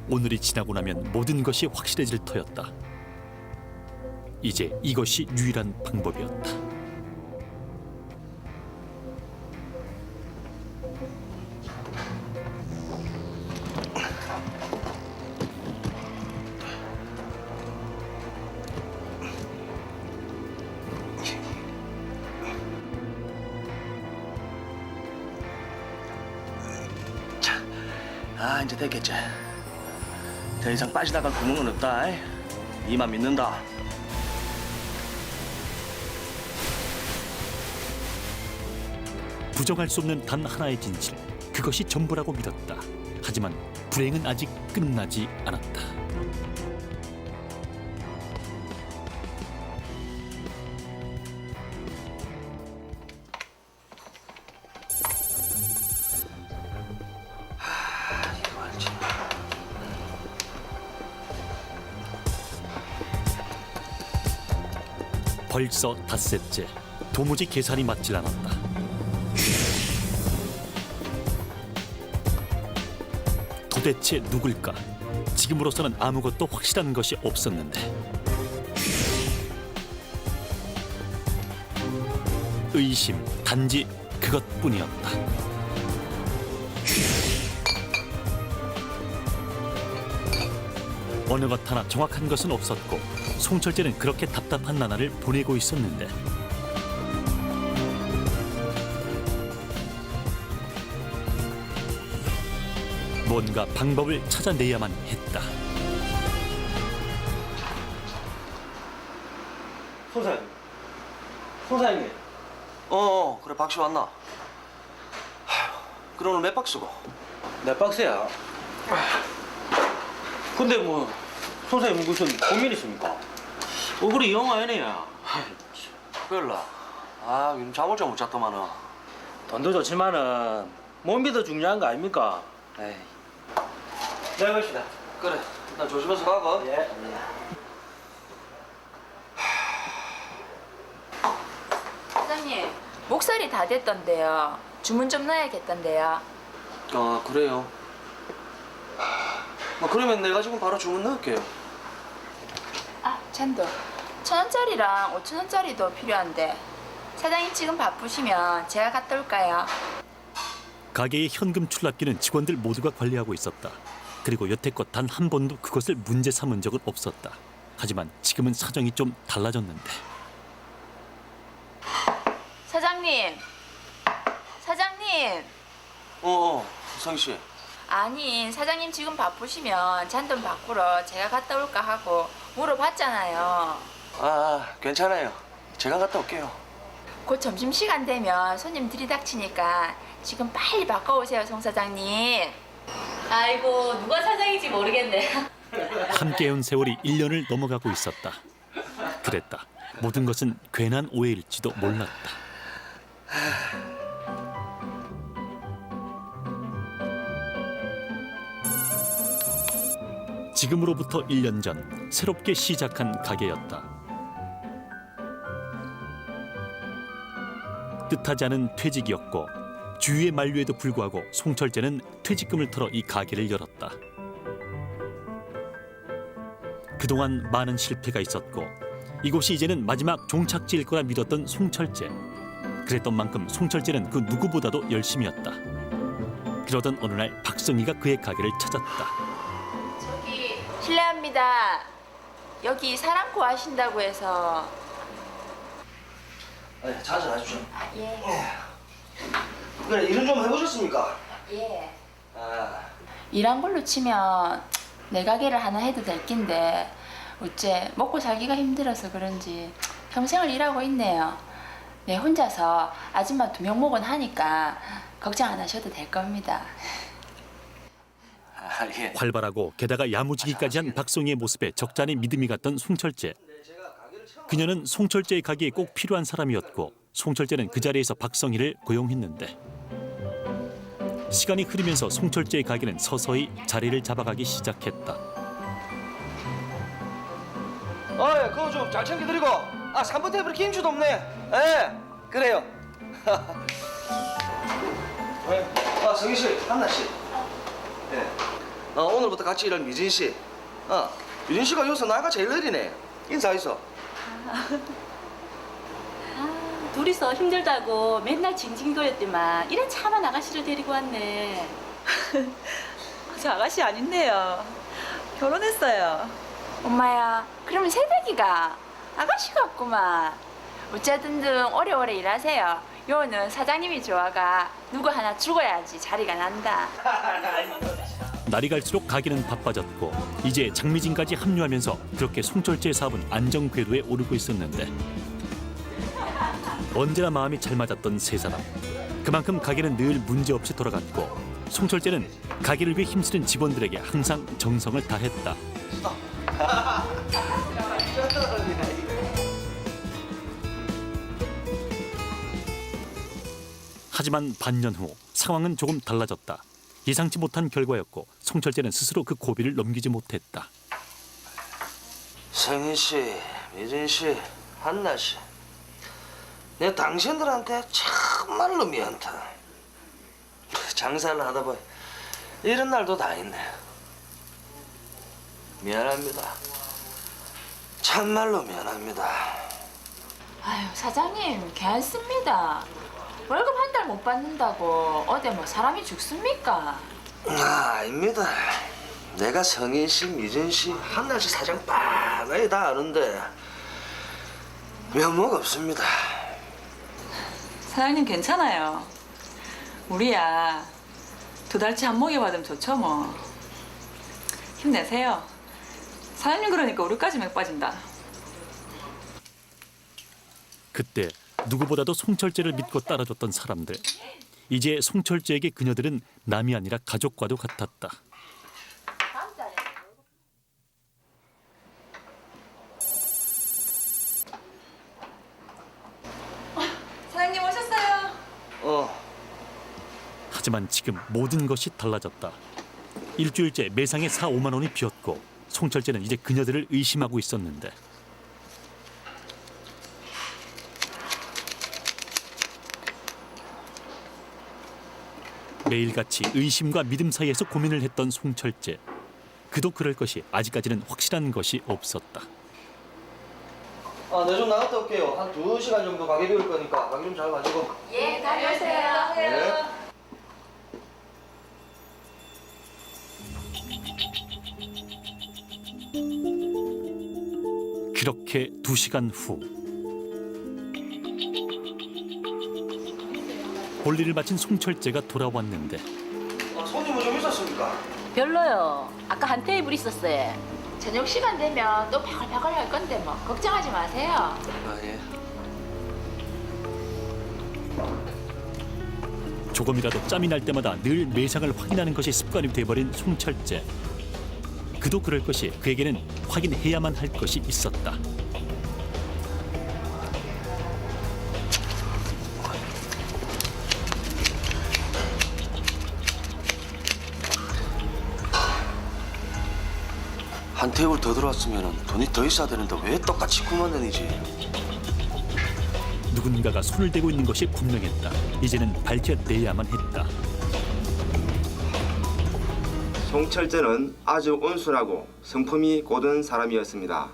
오늘이 지나고 나면 모든 것이 확실해질 터였다. 이제 이것이 유일한 방법이었다. 아, 이제 됐겠지. 더 이상 빠져나갈 구멍은 없다. 이만 믿는다. 부정할 수 없는 단 하나의 진실, 그것이 전부라고 믿었다. 하지만 불행은 아직 끝나지 않았다. 벌써 닷새째, 도무지 계산이 맞질 않았다. 도대체 누굴까? 지금으로서는 아무것도 확실한 것이 없었는데. 의심, 단지 그것뿐이었다. 어느 것 하나 정확한 것은 없었고 송철재는 그렇게 답답한 나날을 보내고 있었는데 뭔가 방법을 찾아내야만 했다. 송사장님. 그래, 박씨 왔나? 아휴, 그럼 오늘 몇 박스고? 몇 박스야? 근데 뭐 선생님 무슨 고민 있습니까? 얼굴이 영 아니네요. 별라. 아, 요즘 잠을 좀 못 잤더만은. 돈도 좋지만은 몸이 더 중요한 거 아닙니까? 에이. 네, 갑시다. 그래, 나 조심해서 가고. 예. 사장님, 목살이 다 됐던데요. 주문 좀 넣어야겠던데요. 아, 그래요? 뭐 그러면 내가 지금 바로 주문 넣을게요. 아, 잔도 1,000원짜리랑 5,000원짜리도 필요한데 사장님 지금 바쁘시면 제가 갔다 올까요? 가게의 현금 출납기는 직원들 모두가 관리하고 있었다. 그리고 여태껏 단 한 번도 그것을 문제 삼은 적은 없었다. 하지만 지금은 사정이 좀 달라졌는데. 사장님! 사장님! 성희 씨. 아니, 사장님 지금 바쁘시면 잔돈 바꾸러 제가 갔다 올까 하고 물어봤잖아요. 괜찮아요. 제가 갔다 올게요. 곧 점심시간 되면 손님 들이닥치니까 지금 빨리 바꿔오세요, 송 사장님. 아이고, 누가 사장인지 모르겠네. 함께해온 세월이 1년을 넘어가고 있었다. 그랬다. 모든 것은 괜한 오해일지도 몰랐다. 지금으로부터 1년 전 새롭게 시작한 가게였다. 뜻하지 않은 퇴직이었고 주위의 만류에도 불구하고 송철재는 퇴직금을 털어 이 가게를 열었다. 그동안 많은 실패가 있었고 이곳이 이제는 마지막 종착지일 거라 믿었던 송철재. 그랬던 만큼 송철재는 그 누구보다도 열심이었다. 그러던 어느 날 박성희가 그의 가게를 찾았다. 저기 실례합니다. 여기 사람 구하신다고 해서. 네, 자전하십시오. 아, 예. 그래, 일은 좀 해보셨습니까? 예. 아, 일한 걸로 치면 내 가게를 하나 해도 될 낀데 어째 먹고 살기가 힘들어서 그런지 평생을 일하고 있네요. 네, 혼자서 아줌마 2명 목은 하니까 걱정 안 하셔도 될 겁니다. 예. 활발하고 게다가 야무지기까지 한 박성희의 모습에 적잖이 믿음이 갔던 송철재. 그녀는 송철재의 가게에 꼭 필요한 사람이었고 송철재는 그 자리에서 박성희를 고용했는데 시간이 흐르면서 송철재의 가게는 서서히 자리를 잡아가기 시작했다. 그거 좀 잘 챙겨드리고. 3번 테이블에 김치도 없네. 예, 그래요. 성희 씨, 한나 씨. 오늘부터 같이 일할 미진 씨. 미진 씨가 여기서 나이가 제일 어리네. 인사했어. 둘이서 힘들다고 맨날 징징거렸더만 이런 참한 아가씨를 데리고 왔네. 저 아가씨 아닌데요. 결혼했어요. 엄마야, 그러면 새댁이가 아가씨 같구만. 어쨌든 오래오래 일하세요. 요는 사장님이 좋아가 누구 하나 죽어야지 자리가 난다. 날이 갈수록 가게는 바빠졌고 이제 장미진까지 합류하면서 그렇게 송철재 사업은 안정 궤도에 오르고 있었는데 언제나 마음이 잘 맞았던 세 사람. 그만큼 가게는 늘 문제없이 돌아갔고 송철재는 가게를 위해 힘쓰는 직원들에게 항상 정성을 다했다. 하지만 반년 후 상황은 조금 달라졌다. 예상치 못한 결과였고 송철재는 스스로 그 고비를 넘기지 못했다. 성인 씨, 미진 씨, 한나 씨. 내가 당신들한테 참말로 미안하다. 장사를 하다 보니 이런 날도 다 있네. 미안합니다. 참말로 미안합니다. 아유, 사장님 괜찮습니다. 월급 한 달 못 받는다고 어디 뭐 사람이 죽습니까? 아닙니다. 내가 성인 씨, 미진 씨, 한나 씨 사장 빤하게 다 아는데 면목 없습니다. 사장님 괜찮아요. 우리야 2달치 한 모게 받으면 좋죠 뭐. 힘내세요. 사장님 그러니까 우리까지 맥 빠진다. 그때 누구보다도 송철재를 믿고 따라줬던 사람들. 이제 송철재에게 그녀들은 남이 아니라 가족과도 같았다. 사장님 오셨어요. 하지만 지금 모든 것이 달라졌다. 일주일째 매상에 4, 5만 원이 비었고 송철재는 이제 그녀들을 의심하고 있었는데 매일같이 의심과 믿음 사이에서 고민을 했던 송철재. 그도 그럴 것이 아직까지는 확실한 것이 없었다. 네, 좀 나갔다 올게요. 한 2시간 정도 가게 비울 거니까 가게 좀 잘 가지고. 예, 다녀오세요. 네. 그렇게 2시간 후 볼일을 마친 송철재가 돌아왔는데 손님은 좀 있었습니까? 별로요. 아까 한 테이블 있었어요. 저녁 시간 되면 또 바글바글 할 건데 뭐 걱정하지 마세요. 예. 조금이라도 짬이 날 때마다 늘 매상을 확인하는 것이 습관이 돼버린 송철재. 그도 그럴 것이 그에게는 확인해야만 할 것이 있었다. 한 테이블 더 들어왔으면 돈이 더 있어야 되는데 왜 똑같이 9만 원이지? 누군가가 손을 대고 있는 것이 분명했다. 이제는 밝혀내야만 했다. 송철재는 아주 온순하고 성품이 고든 사람이었습니다.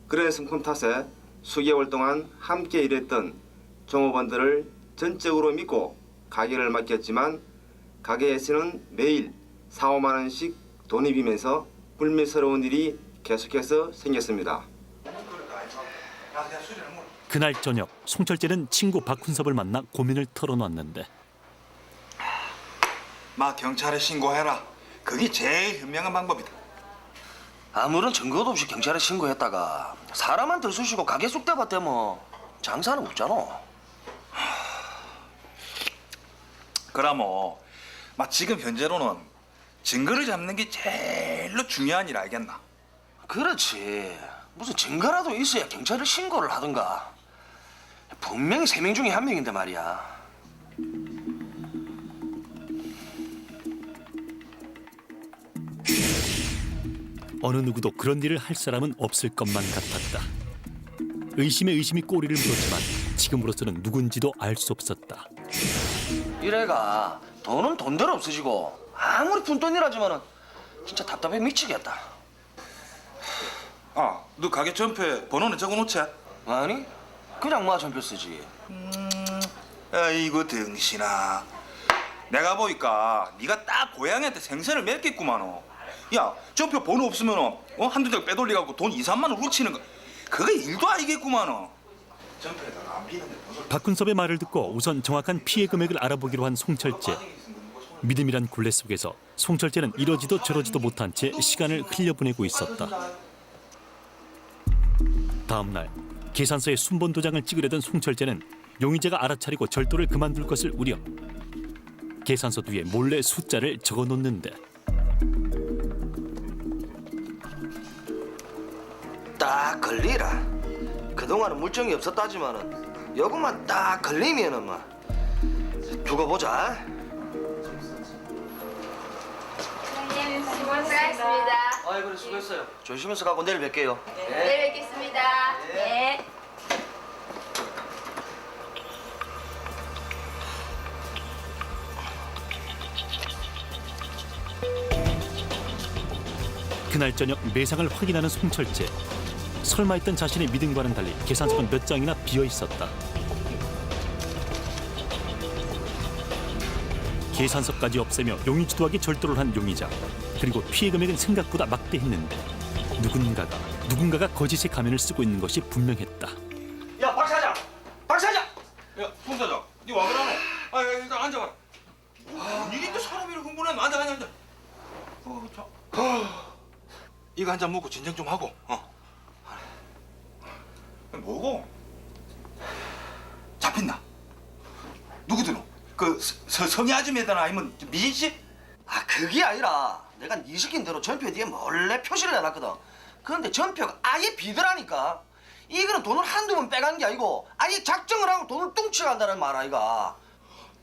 그런 성품 탓에 수개월 동안 함께 일했던 종업원들을 전적으로 믿고 가게를 맡겼지만 가게에서는 매일 4, 5만 원씩 돈이 비면서 불미스러운 일이 계속해서 생겼습니다. 그날 저녁 송철재는 친구 박훈섭을 만나 고민을 털어놨는데 마 경찰에 신고해라. 그게 제일 현명한 방법이다. 아무런 증거도 없이 경찰에 신고했다가 사람만 들쑤시고 가게 쑥대밭 대면 장사는 없잖아. 그라모, 마 지금 현재로는 증거를 잡는 게 제일로 중요한 일 알겠나? 그렇지. 무슨 증거라도 있어야 경찰에 신고를 하든가. 분명히 3명 중에 1명인데 말이야. 어느 누구도 그런 일을 할 사람은 없을 것만 같았다. 의심에 의심이 꼬리를 물었지만 지금으로서는 누군지도 알 수 없었다. 이래가 돈은 돈대로 없어지고 아무리 푼돈이라지만은 진짜 답답해 미치겠다. 아, 너 가게 전표에 번호는 적어놓지? 아니 그냥 마 전표 쓰지. 아이고 등신아. 내가 보니까 네가 딱 고양이한테 생선을 맺겠구만어. 야, 전표 번호 없으면 한두 달 빼돌려갖고 돈 2, 3만 원 훔치는 거 그거 일도 아니겠구만어. 전표에다가 안 비는데 번호를 박근섭의 말을 듣고 우선 정확한 피해 금액을 알아보기로 한 송철재. 믿음이란 굴레 속에서 송철재는 이러지도 저러지도 못한 채 시간을 흘려보내고 있었다. 다음 날 계산서에 순번 도장을 찍으려던 송철재는 용의자가 알아차리고 절도를 그만둘 것을 우려 계산서 뒤에 몰래 숫자를 적어놓는데 딱 걸리라. 그동안은 물정이 없었다지만은 요것만 딱 걸리면은 막 두고 보자. 선생님 수고하셨습니다. 아이 그래 수고했어요. 조심해서 가고 내일 뵐게요. 내일 뵙겠습니다. 네. 그날 저녁 매상을 확인하는 송철재. 설마 했던 자신의 믿음과는 달리 계산서는 몇 장이나 비어 있었다. 계산서까지 없애며 용의주도하게 절도를 한 용의자. 그리고 피해 금액은 생각보다 막대했는데 누군가가 거짓의 가면을 쓰고 있는 것이 분명했다. 야 박 사장, 박 사장. 야, 손 사장, 니 와 그러노? 아, 일단 앉아봐라. 이게 또 사람이 이렇게 흥분하면 앉아. 이거 한 잔 먹고 진정 좀 하고. 뭐고? 잡힌다. 누구드노? 그 성희 아줌마잖아 아니면 미진 씨? 아 그게 아니라 내가 네 시킨 대로 전표 뒤에 몰래 표시를 해놨거든. 그런데 전표가 아예 비더라니까. 이거는 돈을 한두 번 빼간 게 아니고 아예 작정을 하고 돈을 뚱쳐간다는 말 아이가.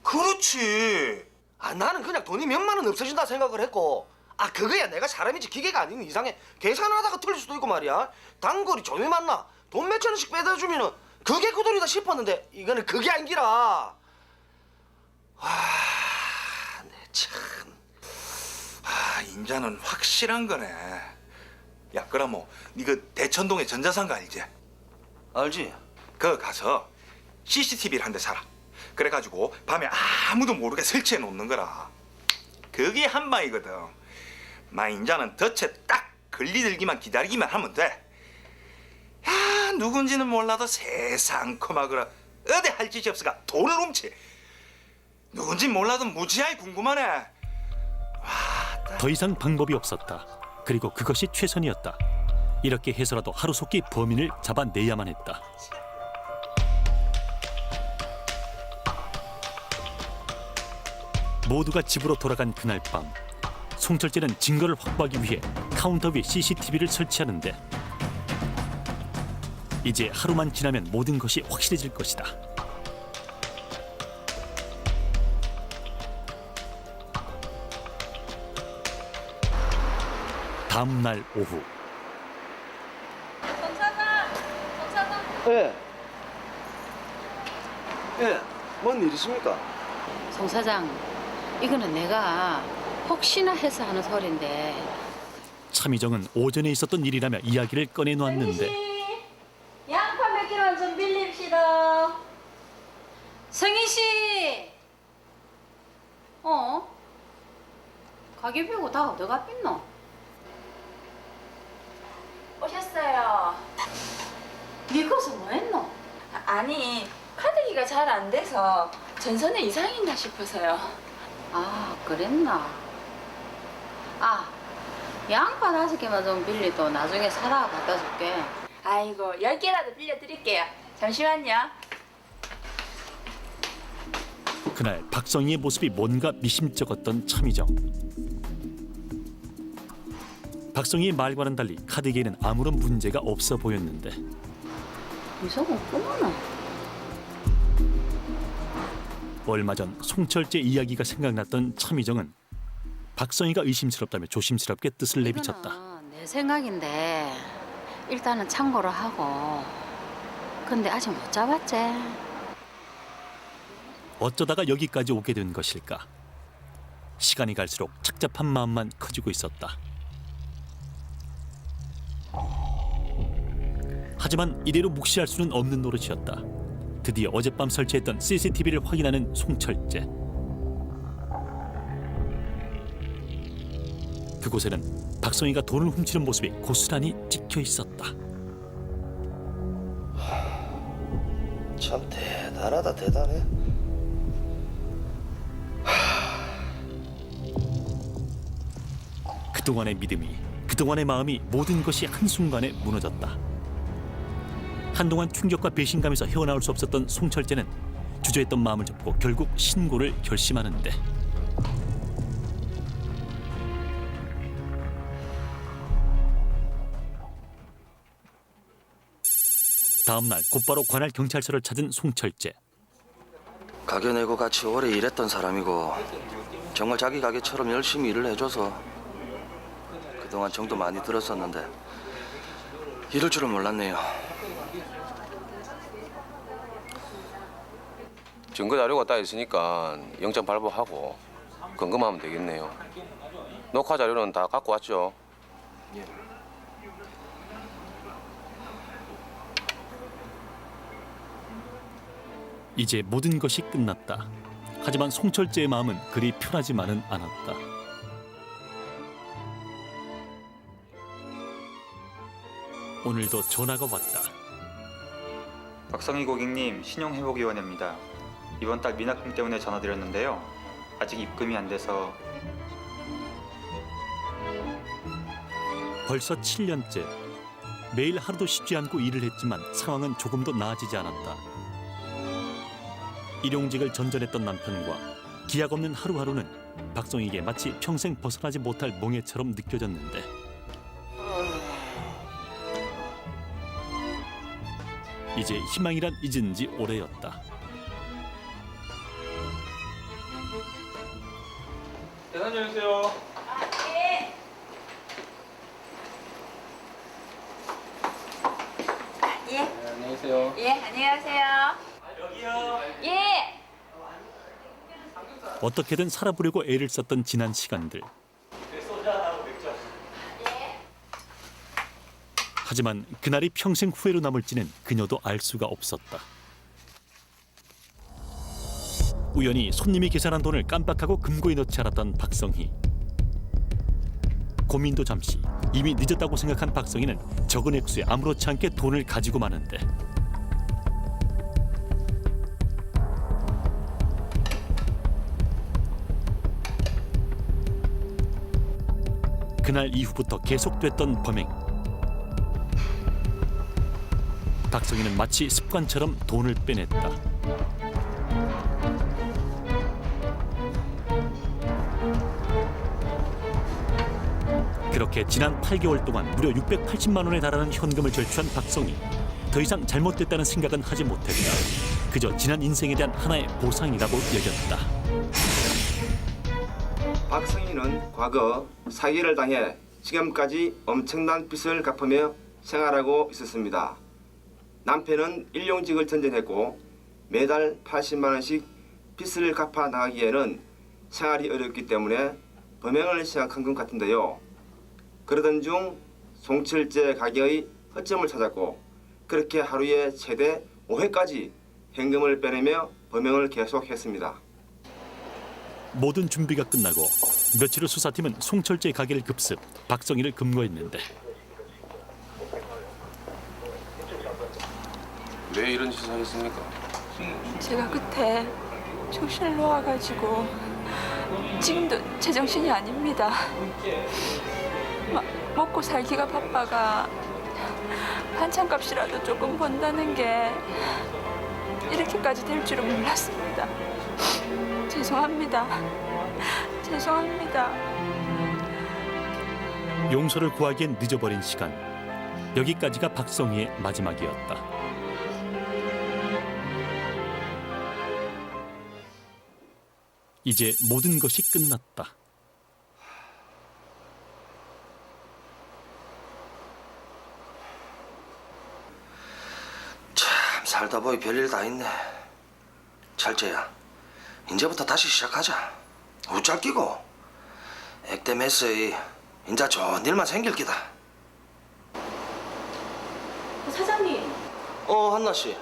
그렇지. 아 나는 그냥 돈이 몇만 원 없어진다 생각을 했고 아 그거야 내가 사람이지 기계가 아닌 이상에 계산하다가 틀릴 수도 있고 말이야. 단골이 좀이 많나 돈 몇천 원씩 빼다 주면은 그게 그 돈이다 싶었는데 이거는 그게 아닌기라. 와, 내 참. 아, 인자는 확실한 거네. 야, 그럼 니 그 대천동에 전자상가 알지? 알지? 그 가서 CCTV를 한 대 사라. 그래가지고 밤에 아무도 모르게 설치해 놓는 거라. 그게 한 방이거든. 마 인자는 덫에 딱 걸리들기만 기다리기만 하면 돼. 야, 누군지는 몰라도 세상 커마그라 어디 할 짓이 없어가 돈을 훔치. 누군지 몰라도 무지하게 궁금하네. 더 이상 방법이 없었다. 그리고 그것이 최선이었다. 이렇게 해서라도 하루속히 범인을 잡아내야만 했다. 모두가 집으로 돌아간 그날 밤 송철재는 증거를 확보하기 위해 카운터 위에 CCTV를 설치하는데 이제 하루만 지나면 모든 것이 확실해질 것이다. 다음 날 오후 예. 예. 뭔 일 있습니까? 송 사장, 이거는 내가 혹시나 해서 하는 소리인데. 차미정은 오전에 있었던 일이라며 이야기를 꺼내놓았는데 양파 몇 킬로 좀 빌립시다. 성희 씨, 가게 비우고 다 어디가 삐노? 오셨어요. 네 거기서 뭐 했노? 아니 카드기가 잘 안 돼서 전선에 이상이 있나 싶어서요. 아, 그랬나? 아, 양파 5개만 좀 빌리도 나중에 사다가 갖다 줄게. 아이고 10개라도 빌려드릴게요. 잠시만요. 그날 박성희의 모습이 뭔가 미심쩍었던 차미정. 박성희의 말과는 달리 카드기에는 아무런 문제가 없어 보였는데 이상은 없구나. 얼마 전 송철재 이야기가 생각났던 차미정은 박성희가 의심스럽다며 조심스럽게 뜻을 내비쳤다. 이거는 내 생각인데 일단은 참고로 하고. 근데 아직 못 잡았지? 어쩌다가 여기까지 오게 된 것일까? 시간이 갈수록 착잡한 마음만 커지고 있었다. 하지만 이대로 묵시할 수는 없는 노릇이었다. 드디어 어젯밤 설치했던 CCTV를 확인하는 송철재. 그곳에는 박성희가 돈을 훔치는 모습이 고스란히 찍혀 있었다. 참 대단하다 대단해. 그동안의 믿음이, 그동안의 마음이 모든 것이 한순간에 무너졌다. 한동안 충격과 배신감에서 헤어나올 수 없었던 송철재는 주저했던 마음을 접고 결국 신고를 결심하는데 다음날 곧바로 관할 경찰서를 찾은 송철재. 가게 내고 같이 오래 일했던 사람이고 정말 자기 가게처럼 열심히 일을 해줘서 그동안 정도 많이 들었었는데 이럴 줄은 몰랐네요. 증거 자료가 다 있으니까 영장 발부하고 검거하면 되겠네요. 녹화 자료는 다 갖고 왔죠? 이제 모든 것이 끝났다. 하지만 송철재의 마음은 그리 편하지만은 않았다. 오늘도 전화가 왔다. 박성희 고객님, 신용회복위원회입니다. 이번 달 미납금 때문에 전화드렸는데요. 아직 입금이 안 돼서. 벌써 7년째 매일 하루도 쉬지 않고 일을 했지만 상황은 조금도 나아지지 않았다. 일용직을 전전했던 남편과 기약 없는 하루하루는 박성희에게 마치 평생 벗어나지 못할 몽해처럼 느껴졌는데 이제 희망이란 잊은 지 오래였다. 계산 좀 해주세요. 예. 안녕히 계세요. 예, 안녕하세요. 여기요. 예. 어떻게든 살아보려고 애를 썼던 지난 시간들. 하지만 그날이 평생 후회로 남을지는 그녀도 알 수가 없었다. 우연히 손님이 계산한 돈을 깜빡하고 금고에 넣지 않았던 박성희. 고민도 잠시, 이미 늦었다고 생각한 박성희는 적은 액수에 아무렇지 않게 돈을 가지고 마는데 그날 이후부터 계속됐던 범행. 박성희는 마치 습관처럼 돈을 빼냈다. 그렇게 지난 8개월 동안 무려 680만 원에 달하는 현금을 절취한 박성희. 더 이상 잘못됐다는 생각은 하지 못했다. 그저 지난 인생에 대한 하나의 보상이라고 여겼다. 박성희는 과거 사기를 당해 지금까지 엄청난 빚을 갚으며 생활하고 있었습니다. 남편은 일용직을 전전했고 매달 80만 원씩 빚을 갚아 나가기에는 생활이 어렵기 때문에 범행을 시작한 것 같은데요. 그러던 중 송철재 가게의 허점을 찾았고 그렇게 하루에 최대 5회까지 현금을 빼내며 범행을 계속했습니다. 모든 준비가 끝나고 며칠 후 수사팀은 송철재 가게를 급습, 박성희를 금고했는데 왜 이런 짓을 하셨습니까? 제가 그때 정신을 놓아가지고 지금도 제정신이 아닙니다. 먹고 살기가 바빠가 반찬값이라도 조금 번다는 게 이렇게까지 될 줄은 몰랐습니다. 죄송합니다. 죄송합니다. 용서를 구하기엔 늦어버린 시간. 여기까지가 박성희의 마지막이었다. 이제 모든 것이 끝났다. 참 살다 보니 별일 다 있네. 철재야, 이제부터 다시 시작하자. 웃잘 끼고. 액땜했어이. 인자 좋은 일만 생길 기다. 사장님, 한나 씨.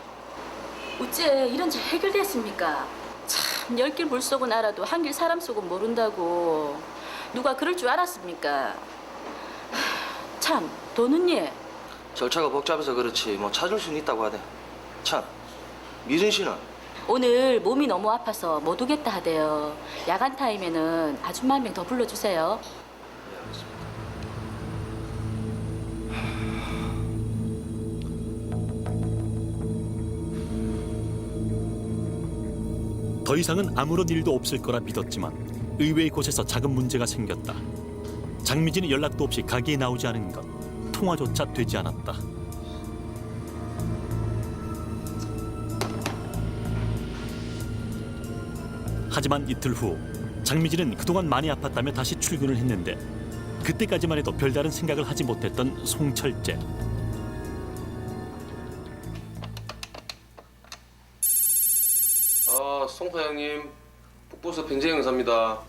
어째 이런 잘 해결됐습니까? 참, 10길 물 속은 알아도 한 길 사람 속은 모른다고. 누가 그럴 줄 알았습니까? 참, 돈은 예. 절차가 복잡해서 그렇지 뭐 찾을 수는 있다고 하대. 참, 미진 씨는? 오늘 몸이 너무 아파서 못 오겠다 하대요. 야간 타임에는 아줌마 한 명 더 불러주세요. 더 이상은 아무런 일도 없을 거라 믿었지만 의외의 곳에서 작은 문제가 생겼다. 장미진이 연락도 없이 가게에 나오지 않은 것, 통화조차 되지 않았다. 하지만 이틀 후 장미진은 그동안 많이 아팠다며 다시 출근을 했는데 그때까지만 해도 별다른 생각을 하지 못했던 송철재. 송 사장님, 북부서 변재 형사입니다.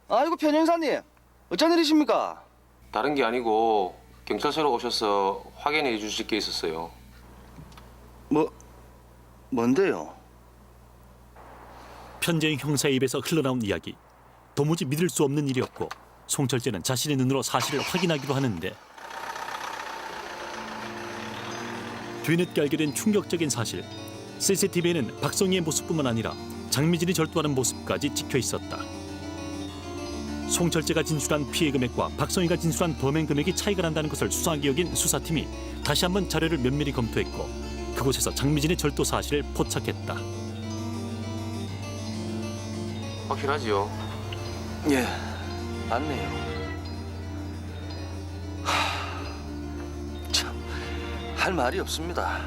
아이고 편행사님, 어쩐 일이십니까? 다른 게 아니고 경찰서로 오셔서 확인해 주실 게 있었어요. 뭔데요? 편재영 형사의 입에서 흘러나온 이야기. 도무지 믿을 수 없는 일이었고 송철재는 자신의 눈으로 사실을 확인하기로 하는데 뒤늦게 알게 된 충격적인 사실. CCTV에는 박성희의 모습뿐만 아니라 장미진이 절도하는 모습까지 찍혀 있었다. 송철재가 진술한 피해 금액과 박성희가 진술한 범행 금액이 차이가 난다는 것을 수상하게 여긴 수사팀이 다시 한번 자료를 면밀히 검토했고 그곳에서 장미진의 절도 사실을 포착했다. 확실하지요? 예, 맞네요. 참, 할 말이 없습니다.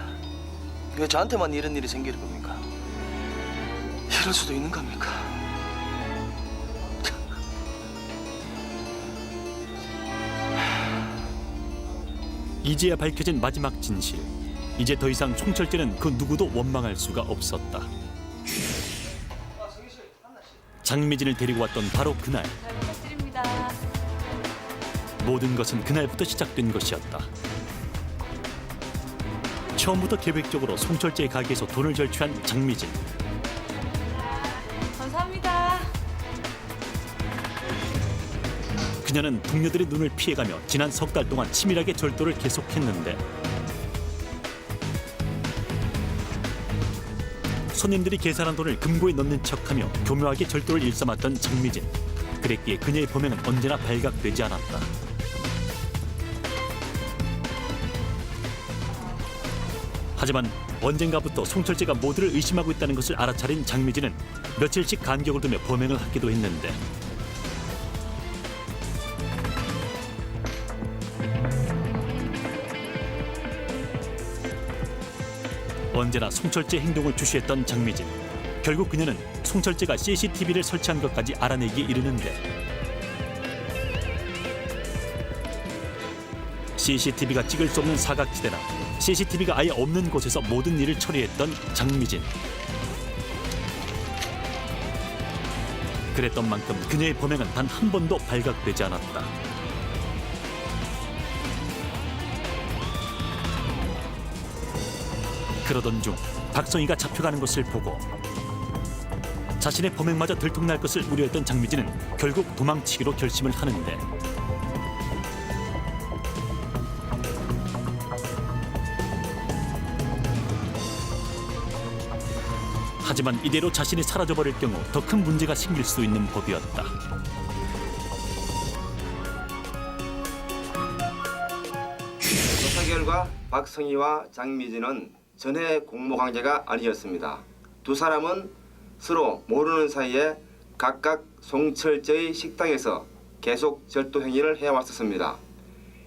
왜 저한테만 이런 일이 생기는 겁니까? 이럴 수도 있는 겁니까? 이제야 밝혀진 마지막 진실. 이제 더 이상 송철재는 그 누구도 원망할 수가 없었다. 장미진을 데리고 왔던 바로 그날. 잘 부탁드립니다. 모든 것은 그날부터 시작된 것이었다. 처음부터 계획적으로 송철재의 가게에서 돈을 절취한 장미진. 감사합니다. 그녀는 동료들의 눈을 피해가며 지난 석 달 동안 치밀하게 절도를 계속했는데 손님들이 계산한 돈을 금고에 넣는 척하며 교묘하게 절도를 일삼았던 장미진. 그랬기에 그녀의 범행은 언제나 발각되지 않았다. 하지만 언젠가부터 송철재가 모두를 의심하고 있다는 것을 알아차린 장미진은 며칠씩 간격을 두며 범행을 하기도 했는데 언제나 송철재 행동을 주시했던 장미진. 결국 그녀는 송철재가 CCTV를 설치한 것까지 알아내기에 이르는데 CCTV가 찍을 수 없는 사각지대나 CCTV가 아예 없는 곳에서 모든 일을 처리했던 장미진. 그랬던 만큼 그녀의 범행은 단 한 번도 발각되지 않았다. 그러던 중 박성희가 잡혀가는 것을 보고 자신의 범행마저 들통날 것을 우려했던 장미진은 결국 도망치기로 결심을 하는데 하지만 이대로 자신이 사라져버릴 경우 더 큰 문제가 생길 수 있는 법이었다. 조사 결과 박성희와 장미진은 전해 공모 관계가 아니었습니다. 두 사람은 서로 모르는 사이에 각각 송철재의 식당에서 계속 절도 행위를 해왔었습니다.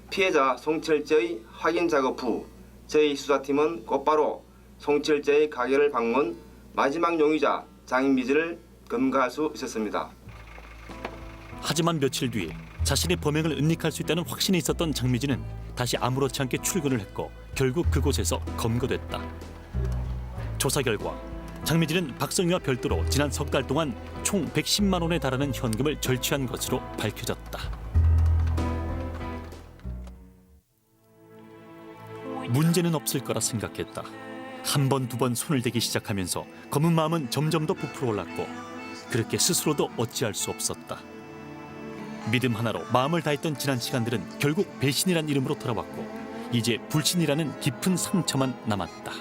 피해자 송철재의 확인 작업 후 저희 수사팀은 곧바로 송철재의 가게를 방문 마지막 용의자 장미진을 검거할 수 있었습니다. 하지만 며칠 뒤 자신의 범행을 은닉할 수 있다는 확신이 있었던 장미진은 다시 아무렇지 않게 출근을 했고 결국 그곳에서 검거됐다. 조사 결과 박성희가 장미진은 박성희와 별도로 지난 석 달 동안 총 110만 원에 달하는 현금을 절취한 것으로 밝혀졌다. 문제는 없을 거라 생각했다. 한 번, 두 번 손을 대기 시작하면서 검은 마음은 점점 더 부풀어 올랐고 그렇게 스스로도 어찌할 수 없었다. 믿음 하나로 마음을 다했던 지난 시간들은 결국 배신이란 이름으로 돌아왔고 이제 불신이라는 깊은 상처만 남았다.